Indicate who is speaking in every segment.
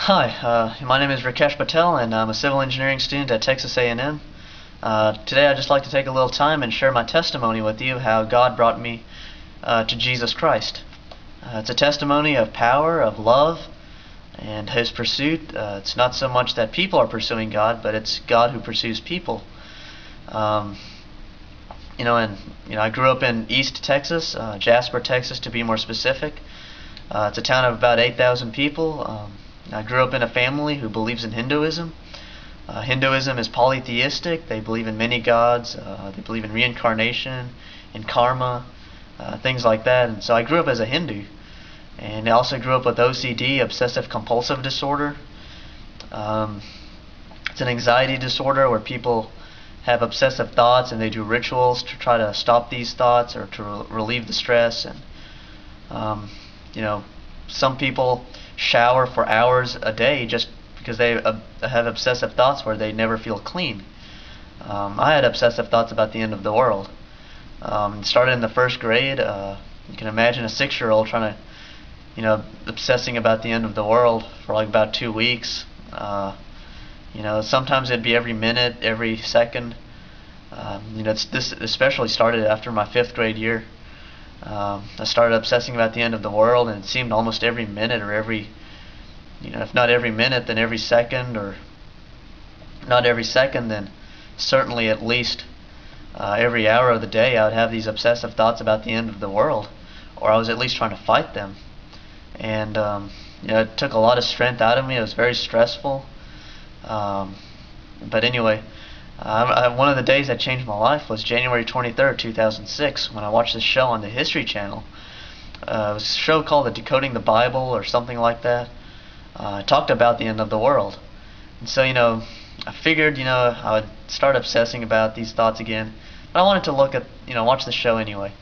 Speaker 1: Hi, my name is Rakesh Patel, and I'm a civil engineering student at Texas A&M. Today I'd just like to take a little time and share my testimony with you how God brought me to Jesus Christ. It's a testimony of power, of love, and His pursuit. It's not so much that people are pursuing God, but it's God who pursues people. Um, I grew up in East Texas, Jasper, Texas, to be more specific. It's a town of about 8,000 people. I grew up in a family who believes in Hinduism. Hinduism is polytheistic. They believe in many gods. They believe in reincarnation, in karma, things like that. And so I grew up as a Hindu. And I also grew up with OCD, obsessive compulsive disorder. It's an anxiety disorder where people have obsessive thoughts and they do rituals to try to stop these thoughts or to relieve the stress. And some people shower for hours a day just because they have obsessive thoughts where they never feel clean. I had obsessive thoughts about the end of the world. It started in the first grade. You can imagine a 6-year-old trying to, obsessing about the end of the world for like about 2 weeks. Sometimes it'd be every minute, every second. This especially started after my 5th grade year. I started obsessing about the end of the world, and it seemed almost every minute or every, if not every minute, then every second, or not every second, then certainly at least every hour of the day I would have these obsessive thoughts about the end of the world, or I was at least trying to fight them. And it took a lot of strength out of me. It was very stressful. But anyway, one of the days that changed my life was January 23rd, 2006, when I watched this show on the History Channel. It was a show called Decoding the Bible or something like that. It talked about the end of the world. And so, I figured, I would start obsessing about these thoughts again. But I wanted to watch the show anyway.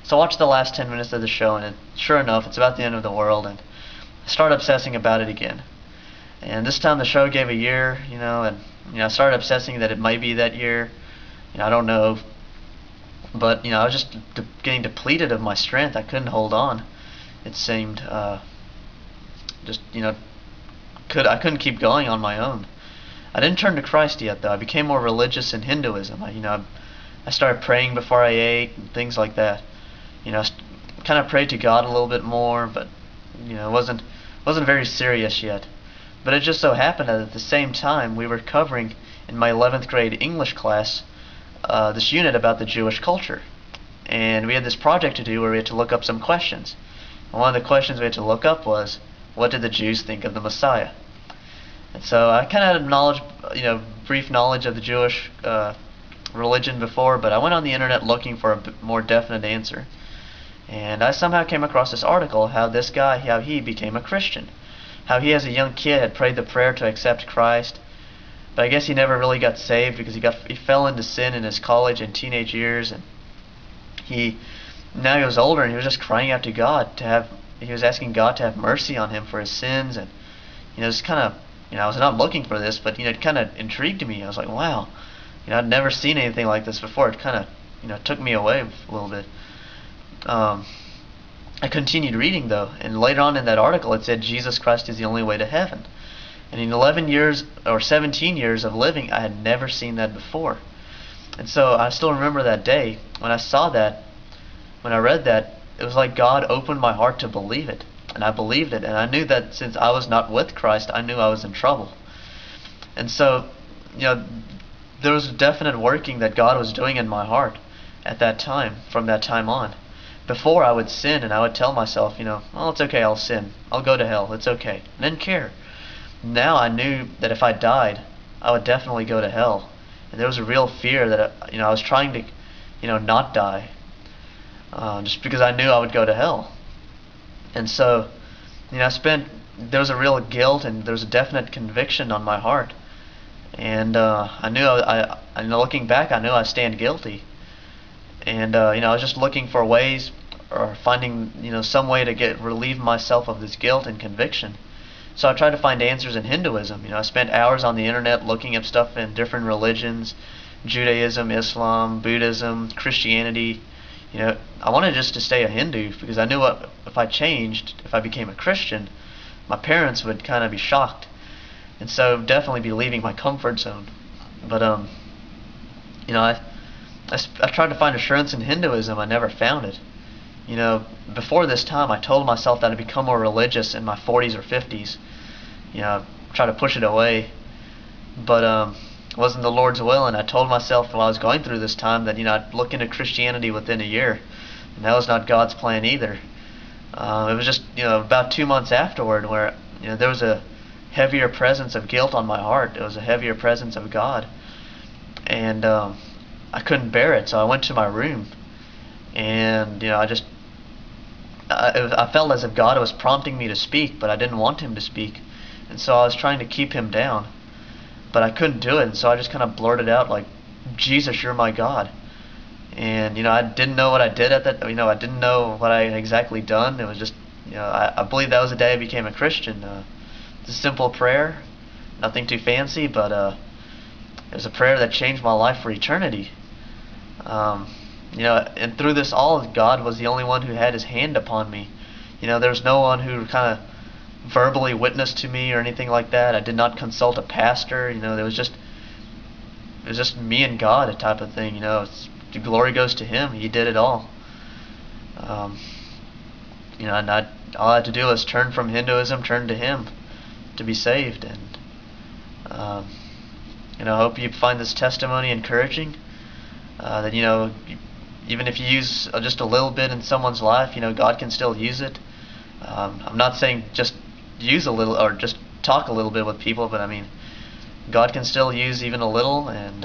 Speaker 1: So I watched the last 10 minutes of the show, and sure enough, it's about the end of the world, and I started obsessing about it again. And this time the show gave a year, and I started obsessing that it might be that year. I don't know, but I was just getting depleted of my strength. I couldn't hold on. It seemed I couldn't keep going on my own. I didn't turn to Christ yet, though. I became more religious in Hinduism. I started praying before I ate and things like that. Kind of prayed to God a little bit more, but it wasn't very serious yet. But it just so happened that at the same time we were covering in my 11th grade English class this unit about the Jewish culture. And we had this project to do where we had to look up some questions. And one of the questions we had to look up was, what did the Jews think of the Messiah? And so I kind of had knowledge, brief knowledge of the Jewish religion before, but I went on the internet looking for a more definite answer. And I somehow came across this article how this guy, how he became a Christian. How he as a young kid had prayed the prayer to accept Christ, but I guess he never really got saved because he fell into sin in his college and teenage years, and now he was older and he was just crying out to God he was asking God to have mercy on him for his sins. And it's kind of, I was not looking for this, but it kind of intrigued me. I was like, wow, I'd never seen anything like this before. It kind of took me away a little bit. I continued reading though, and later on in that article it said Jesus Christ is the only way to heaven. And in 11 years or 17 years of living, I had never seen that before. And so I still remember that day when I saw that, when I read that, it was like God opened my heart to believe it. And I believed it, and I knew that since I was not with Christ, I knew I was in trouble. And so, there was a definite working that God was doing in my heart at that time, from that time on. Before I would sin and I would tell myself, well, it's okay, I'll sin. I'll go to hell, it's okay. I didn't care. Now I knew that if I died, I would definitely go to hell. And there was a real fear that, I was trying to, not die. Just because I knew I would go to hell. And so, there was a real guilt and there was a definite conviction on my heart. And I knew, looking back, I knew I stand guilty. And I was just looking for ways or finding some way to relieve myself of this guilt and conviction. So I tried to find answers in Hinduism. I spent hours on the internet looking up stuff in different religions, Judaism, Islam, Buddhism, Christianity. I wanted just to stay a Hindu because I knew if I changed, if I became a Christian, my parents would kind of be shocked. and so definitely be leaving my comfort zone. But you know, I tried to find assurance in Hinduism. I never found it. You know, before this time, I told myself that I'd become more religious in my 40s or 50s. You know, try to push it away, but it wasn't the Lord's will. And I told myself while I was going through this time that, you know, I'd look into Christianity within a year, and that was not God's plan either. It was just, you know, about 2 months afterward where, you know, there was a heavier presence of guilt on my heart. It was a heavier presence of God, and I couldn't bear it. So I went to my room, and, you know, I felt as if God was prompting me to speak, but I didn't want Him to speak, and so I was trying to keep Him down, but I couldn't do it. And so I just kind of blurted out like, "Jesus, you're my God." And, you know, I didn't know what I did at that. You know, I didn't know what I had exactly done. It was just, you know, I believe that was the day I became a Christian. It's a simple prayer, nothing too fancy, but it was a prayer that changed my life for eternity. You know, and through this all, God was the only one who had His hand upon me. You know, there was no one who kind of verbally witnessed to me or anything like that. I did not consult a pastor. You know, it was just me and God, a type of thing. You know, the glory goes to Him. He did it all. You know, and all I had to do was turn from Hinduism, turn to Him to be saved. And you know, I hope you find this testimony encouraging. That, you know, even if you use just a little bit in someone's life, you know, God can still use it. I'm not saying just use a little or just talk a little bit with people, but I mean, God can still use even a little. And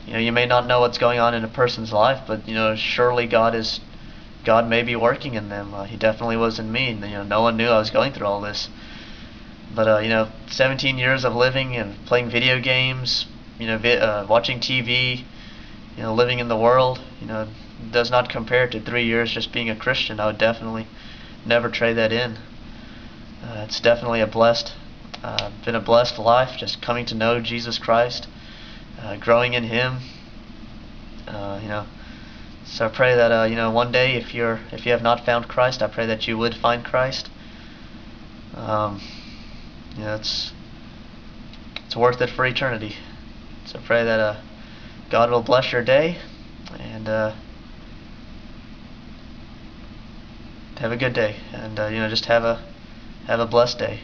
Speaker 1: you know, you may not know what's going on in a person's life, but, you know, surely God may be working in them. He definitely was in me. You know, no one knew I was going through all this. But you know, 17 years of living and playing video games, you know, watching TV, you know, living in the world, you know, does not compare to 3 years just being a Christian. I would definitely never trade that in. It's definitely been a blessed life, just coming to know Jesus Christ, growing in Him. You know, so I pray that you know, one day if you have not found Christ, I pray that you would find Christ. You know, it's worth it for eternity. So I pray that God will bless your day, and have a good day, and you know, just have a blessed day.